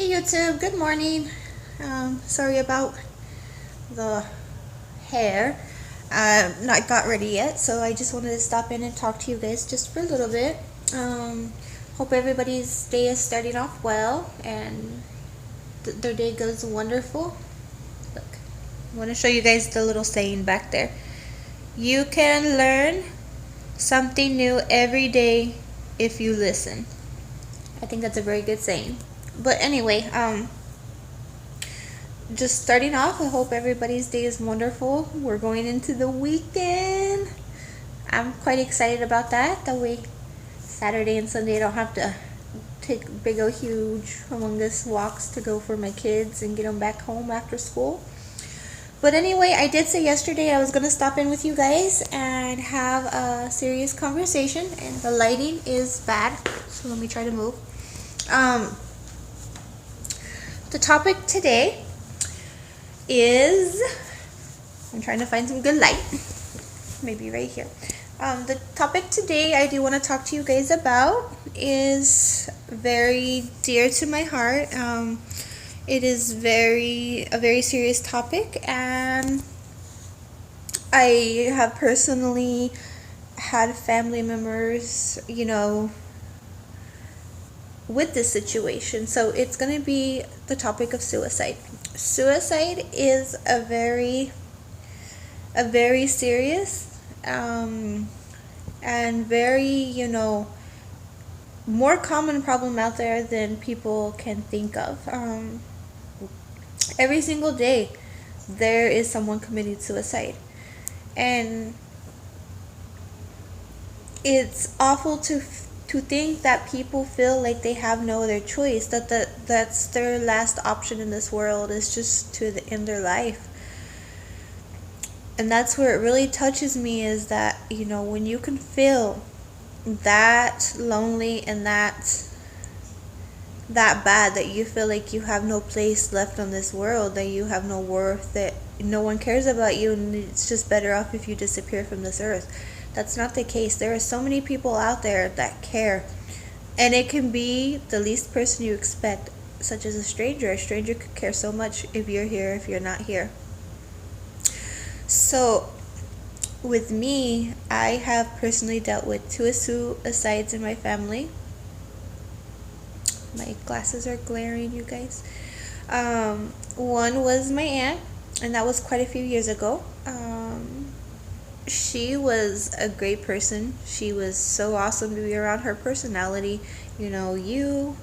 Hey YouTube, good morning. Sorry about the hair. Not got ready yet, so I just wanted to stop in and talk to you guys just for a little bit. Hope everybody's day is starting off well and their day goes wonderful. Look, I want to show you guys the little saying back there. You can learn something new every day if you listen. I think that's a very good saying. But anyway, just starting off, I hope everybody's day is wonderful. We're going into the weekend. I'm quite excited about that. That way, Saturday and Sunday, I don't have to take big old huge humongous walks to go for my kids and get them back home after school. But anyway, I did say yesterday I was going to stop in with you guys and have a serious conversation, and the lighting is bad, so let me try to move. The topic today is, I'm trying to find some good light, maybe right here. The topic today I do want to talk to you guys about is very dear to my heart. It is a very serious topic, and I have personally had family members, with this situation. So it's going to be the topic of suicide. Suicide is a very serious and very, more common problem out there than people can think of. Every single day there is someone committing suicide, and it's awful to think that people feel like they have no other choice, that's their last option in this world, is just to end their life. And that's where it really touches me, is that when you can feel that lonely and that bad, that you feel like you have no place left on this world, that you have no worth, that no one cares about you, and it's just better off if you disappear from this earth. That's not the case. There are so many people out there that care, and it can be the least person you expect, such as a stranger. A stranger could care so much if you're here, if you're not here. So with me, I have personally dealt with 2 suicides in my family. My glasses are glaring, you guys. One was my aunt, and that was quite a few years ago. She was a great person. She was so awesome to be around. Her personality, you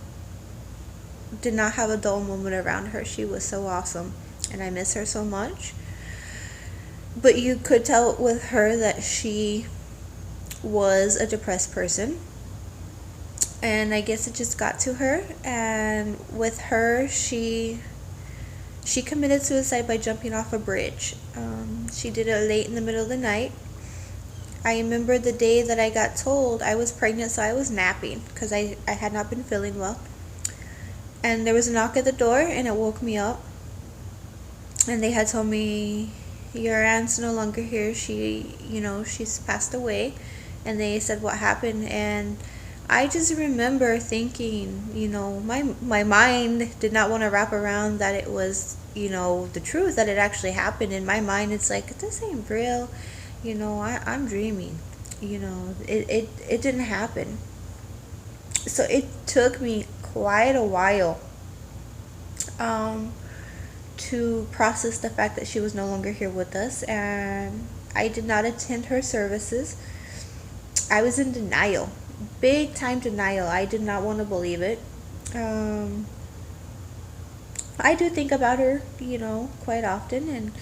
did not have a dull moment around her. She was so awesome, and I miss her so much. But you could tell with her that she was a depressed person, and I guess it just got to her. And with her, she committed suicide by jumping off a bridge. She did it late in the middle of the night. I remember the day that I got told. I was pregnant, so I was napping because I had not been feeling well. And there was a knock at the door, and it woke me up. And they had told me, your aunt's no longer here. She's passed away. And they said, what happened? And I just remember thinking, my mind did not want to wrap around that it was, the truth, that it actually happened. In my mind, it's like, this ain't real. I'm dreaming. It didn't happen. So it took me quite a while to process the fact that she was no longer here with us, and I did not attend her services. I was in denial. Big time denial. I did not want to believe it. I do think about her, quite often,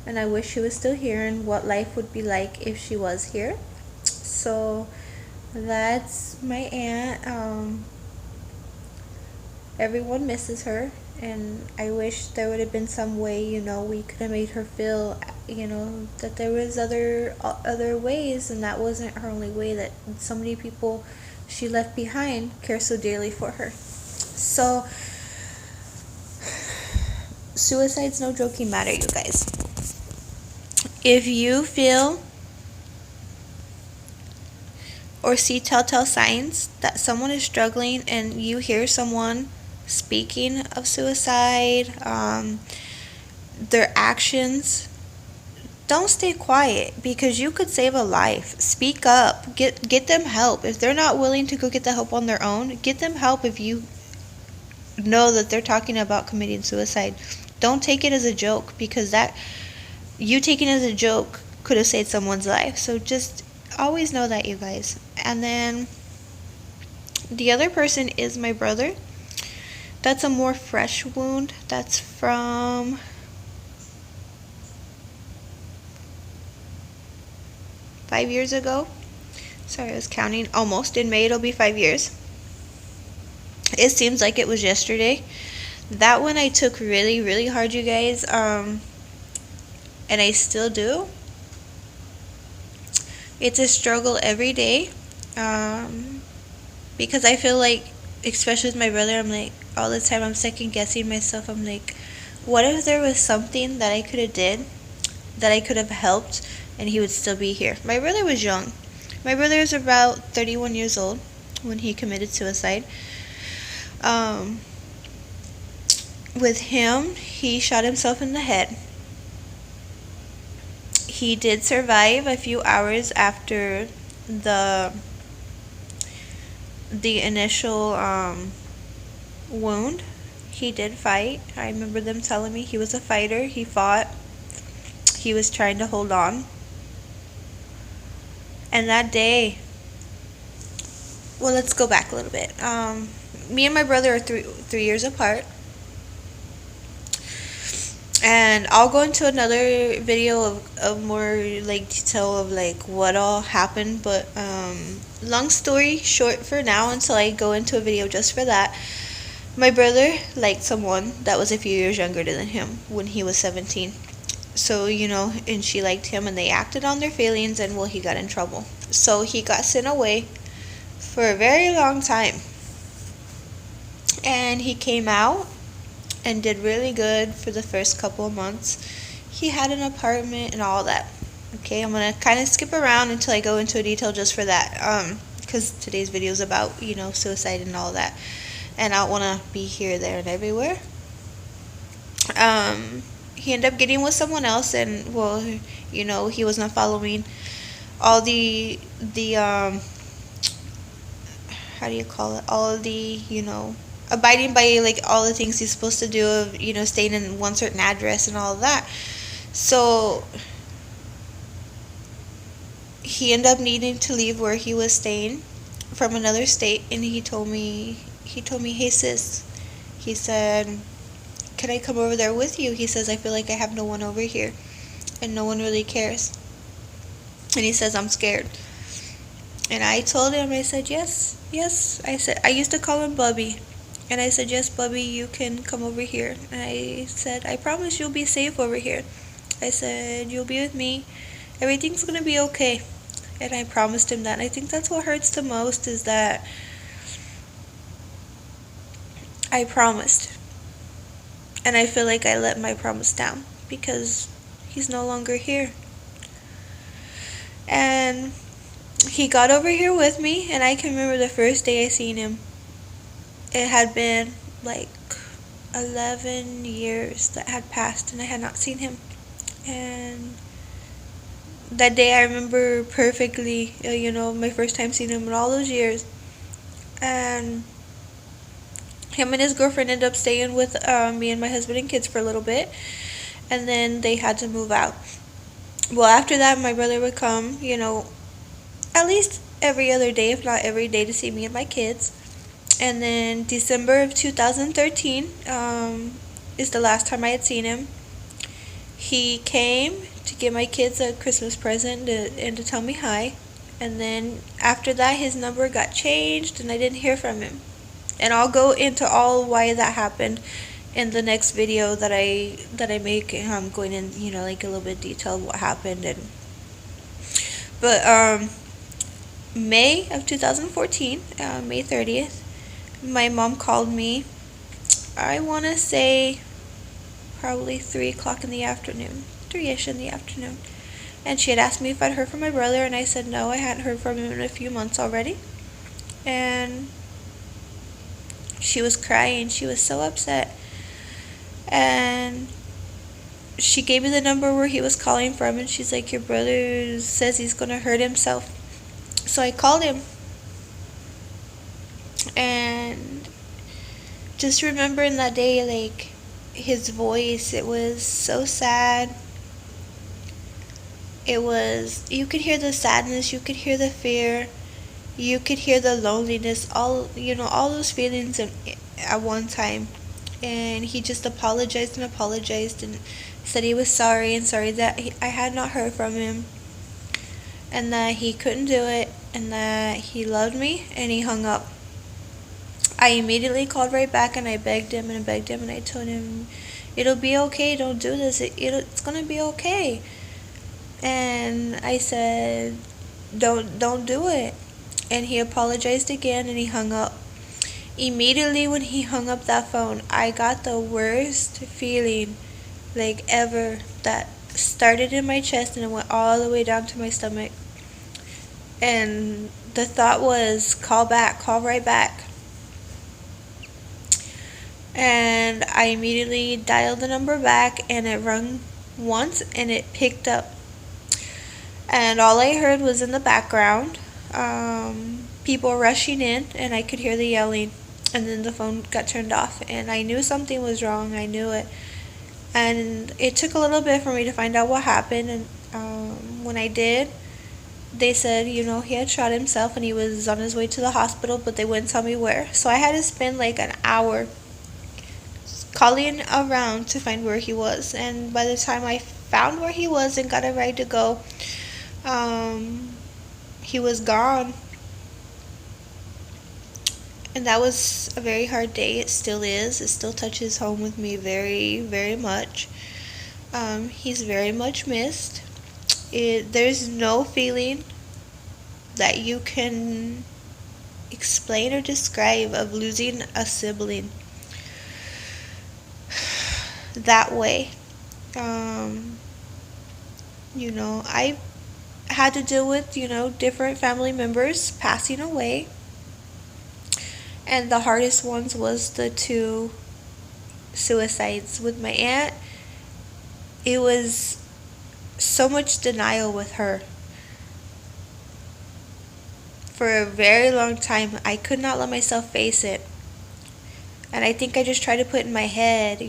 and I wish she was still here, and what life would be like if she was here. So that's my aunt. Everyone misses her, and I wish there would have been some way, we could have made her feel, that there was other ways, and that wasn't her only way, that so many people she left behind care so dearly for her. So suicide's no joking matter, you guys. If you feel or see telltale signs that someone is struggling, and you hear someone speaking of suicide, their actions, don't stay quiet, because you could save a life. Speak up. Get them help. If they're not willing to go get the help on their own, get them help. If you know that they're talking about committing suicide, don't take it as a joke, because that you taking it as a joke could have saved someone's life. So just always know that, you guys. And then the other person is my brother. That's a more fresh wound. That's from 5 years ago. Sorry, I was counting. Almost. In May it'll be 5 years. It seems like it was yesterday. That one I took really, really hard, you guys. And I still do. It's a struggle every day. Because I feel like, especially with my brother, I'm like, all the time I'm second guessing myself. I'm like, what if there was something that I could have did, that I could have helped, and he would still be here? My brother was young. My brother was about 31 years old when he committed suicide. With him, he shot himself in the head. He did survive a few hours after the initial wound. He did fight. I remember them telling me he was a fighter. He fought. He was trying to hold on. And that day, well, let's go back a little bit. Me and my brother are three years apart. And I'll go into another video of more like detail of like what all happened. But long story short for now, until I go into a video just for that, my brother liked someone that was a few years younger than him when he was 17. So, and she liked him, and they acted on their feelings, and well, he got in trouble. So he got sent away for a very long time. And he came out and did really good for the first couple of months. He had an apartment and all that. Okay, I'm going to kind of skip around until I go into a detail just for that. Because today's video is about, suicide and all that. And I don't want to be here, there, and everywhere. He ended up getting with someone else, and well, he was not following all the how do you call it? All of the, abiding by like all the things he's supposed to do of, staying in one certain address and all of that. So he ended up needing to leave where he was staying from another state, and he told me, hey sis, he said, can I come over there with you? He says, I feel like I have no one over here, and no one really cares. And he says, I'm scared. And I told him, I said, yes. I said, I used to call him Bubby. And I said, yes, Bubby, you can come over here. And I said, I promise you'll be safe over here. I said, you'll be with me. Everything's going to be okay. And I promised him that. And I think that's what hurts the most, is that I promised. And I feel like I let my promise down, because he's no longer here. And he got over here with me, and I can remember the first day I seen him. It had been like 11 years that had passed, and I had not seen him. And that day I remember perfectly, my first time seeing him in all those years. And him and his girlfriend ended up staying with me and my husband and kids for a little bit, and then they had to move out. Well, after that, my brother would come, at least every other day, if not every day, to see me and my kids. And then December of 2013 is the last time I had seen him. He came to give my kids a Christmas present and to tell me hi. And then after that, his number got changed, and I didn't hear from him. And I'll go into all why that happened in the next video that I make. I'm going in, like a little bit detail of what happened. But May of 2014, May 30th, my mom called me. I want to say probably 3 o'clock in the afternoon, 3-ish in the afternoon. And she had asked me if I'd heard from my brother, and I said no, I hadn't heard from him in a few months already. And She was crying. She was so upset. And she gave me the number where he was calling from, and she's like, your brother says he's gonna hurt himself. So I called him, and just remembering that day, like, his voice, it was so sad. It was, you could hear the sadness, you could hear the fear, you could hear the loneliness, all, all those feelings at one time. And he just apologized and apologized and said he was sorry, and sorry that I had not heard from him, and that he couldn't do it, and that he loved me, and he hung up. I immediately called right back, and I begged him and begged him, and I told him, it'll be okay, don't do this, it's gonna be okay. And I said, don't do it. And he apologized again, and he hung up. Immediately when he hung up that phone, I got the worst feeling like ever, that started in my chest and it went all the way down to my stomach. And the thought was, call back, call right back. And I immediately dialed the number back, and it rung once, and it picked up. And all I heard was, in the background, people rushing in, and I could hear the yelling. And then the phone got turned off, and I knew something was wrong. I knew it. And it took a little bit for me to find out what happened. And when I did, they said, he had shot himself and he was on his way to the hospital, but they wouldn't tell me where. So I had to spend like an hour calling around to find where he was. And by the time I found where he was and got it ready to go, he was gone. And that was a very hard day. It still is. It still touches home with me very, very much. He's very much missed. There's no feeling that you can explain or describe of losing a sibling that way. I had to deal with, different family members passing away. And the hardest ones was the 2 suicides with my aunt. It was so much denial with her. For a very long time, I could not let myself face it. And I think I just tried to put in my head,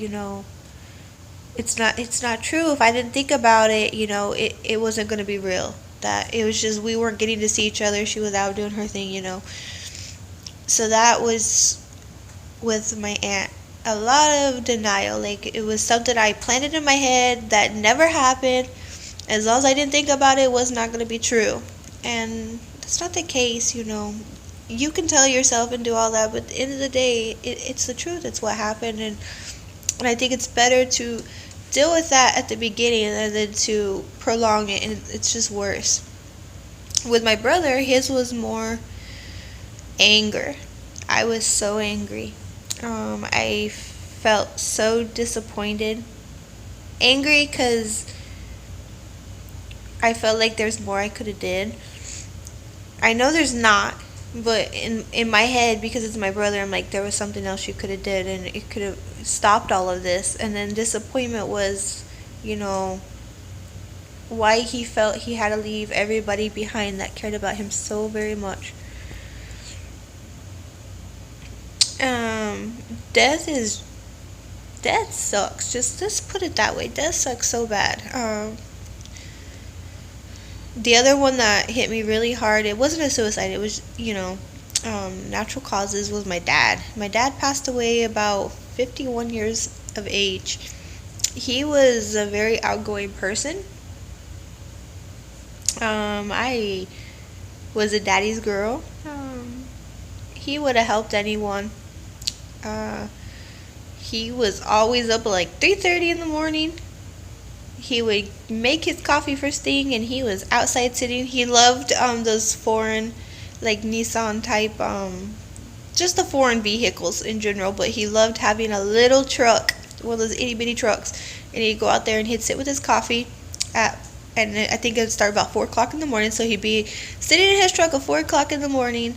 it's not true. If I didn't think about it, it wasn't going to be real. That it was just, we weren't getting to see each other. She was out doing her thing, So that was with my aunt. A lot of denial. Like, it was something I planted in my head that never happened. As long as I didn't think about it, it was not going to be true. And that's not the case, You can tell yourself and do all that, but at the end of the day, it's the truth. It's what happened. And I think it's better to deal with that at the beginning than to prolong it, and it's just worse. With my brother, his was more anger. I was so angry. I felt so disappointed. Angry because I felt like there's more I could have did. I know there's not, but in my head, because it's my brother, I'm like, there was something else you could have did, and it could have stopped all of this. And then disappointment was, why he felt he had to leave everybody behind that cared about him so very much. Death sucks. Just put it that way. Death sucks so bad. The other one that hit me really hard, it wasn't a suicide. It was, natural causes, was my dad. My dad passed away about 51 years of age. He was a very outgoing person. I was a daddy's girl. He would have helped anyone. He was always up at like 3:30 in the morning. He would make his coffee first thing, and he was outside sitting. He loved those foreign, like Nissan type, just the foreign vehicles in general. But he loved having a little truck, one of those itty bitty trucks, and he'd go out there and he'd sit with his coffee and I think it would start about 4 o'clock in the morning. So he'd be sitting in his truck at 4 o'clock in the morning,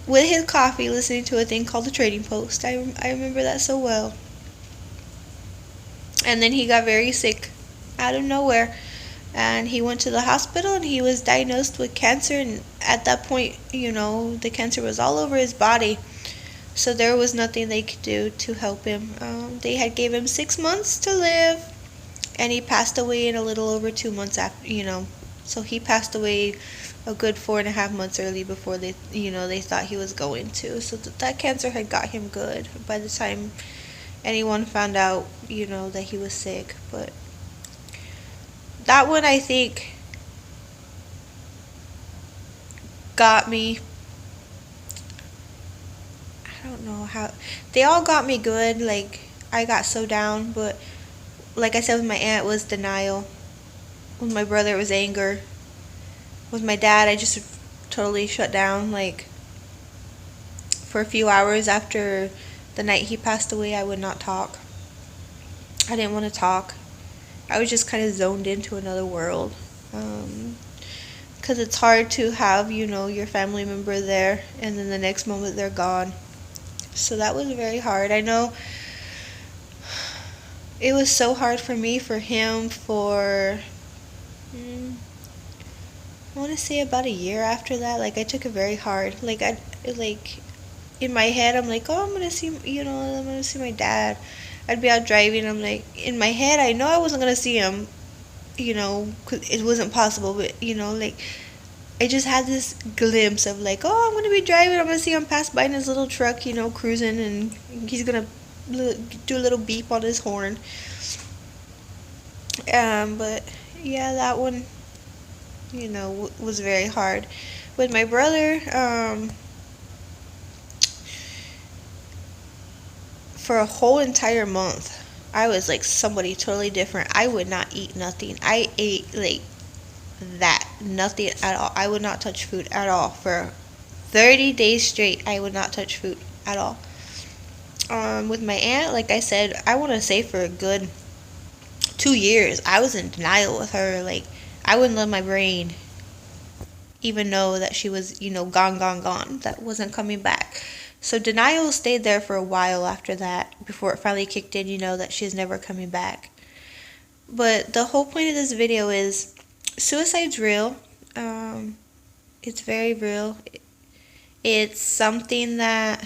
with his coffee listening to a thing called the Trading Post. I remember that so well. And then he got very sick out of nowhere, and he went to the hospital and he was diagnosed with cancer, and at that point, the cancer was all over his body. So there was nothing they could do to help him. They had gave him 6 months to live, and he passed away in a little over 2 months after. So he passed away a good 4.5 months early before they thought he was going to. So that cancer had got him good by the time anyone found out, that he was sick. But that one, I think, got me. I don't know how. They all got me good. Like, I got so down, but like I said, with my aunt, it was denial. With my brother, it was anger. With my dad, I just totally shut down. Like, for a few hours after the night he passed away, I would not talk. I didn't want to talk. I was just kind of zoned into another world. Because it's hard to have, your family member there, and then the next moment they're gone. So that was very hard. I know it was so hard for me, for him, for I want to say about a year after that. Like, I took it very hard. Like, in my head, I'm like, oh, I'm gonna see my dad. I'd be out driving. I'm like, in my head, I know I wasn't gonna see him. 'Cause it wasn't possible. But like, I just had this glimpse of like, oh, I'm gonna be driving. I'm gonna see him pass by in his little truck, cruising, and he's gonna do a little beep on his horn. But yeah, that one, was very hard. With my brother, for a whole entire month, I was like somebody totally different. I would not eat nothing. I ate like that, nothing at all. I would not touch food at all for 30 days straight. I would not touch food at all. With my aunt, like I said, I want to say for a good 2 years, I was in denial with her. Like, I wouldn't let my brain even know that she was, gone, gone, gone. That wasn't coming back. So denial stayed there for a while after that, before it finally kicked in, that she's never coming back. But the whole point of this video is, suicide's real. It's very real. It's something that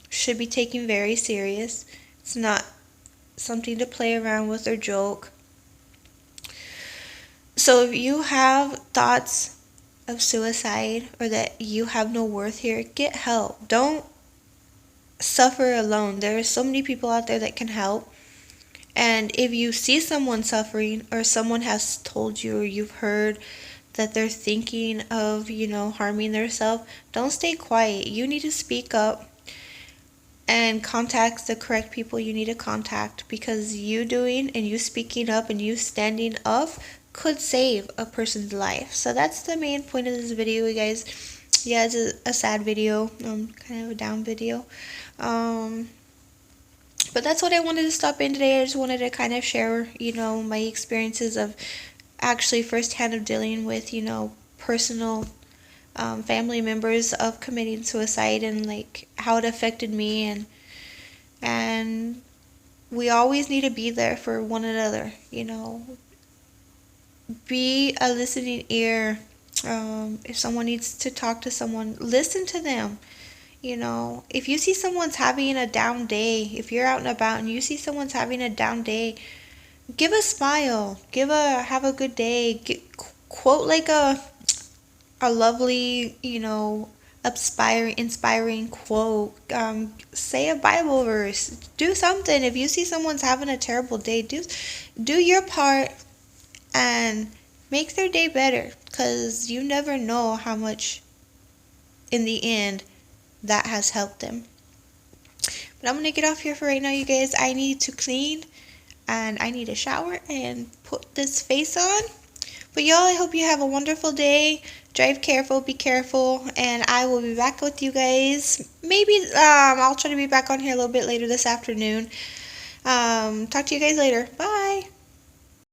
should be taken very serious. It's not something to play around with or joke. So if you have thoughts of suicide, or that you have no worth here, get help. Don't suffer alone. There are so many people out there that can help. And if you see someone suffering, or someone has told you, or you've heard that they're thinking of, harming themselves, don't stay quiet. You need to speak up and contact the correct people you need to contact, because you doing and you speaking up and you standing up could save a person's life. So that's the main point of this video, you guys. Yeah, it's a sad video, kind of a down video. But that's what I wanted to stop in today. I just wanted to kind of share, my experiences of actually firsthand of dealing with, personal family members of committing suicide, and like how it affected me, and we always need to be there for one another. Be a listening ear. If someone needs to talk to someone, listen to them. If you see someone's having a down day, if you're out and about and you see someone's having a down day, give a smile, have a good day, quote like a lovely, inspiring quote, say a Bible verse, do something. If you see someone's having a terrible day, do your part and make their day better, because you never know how much in the end that has helped them. But I'm gonna get off here for right now, you guys. I need to clean, and I need a shower and put this face on. But y'all, I hope you have a wonderful day. Drive careful, be careful, and I will be back with you guys. Maybe I'll try to be back on here a little bit later this afternoon. Talk to you guys later. Bye.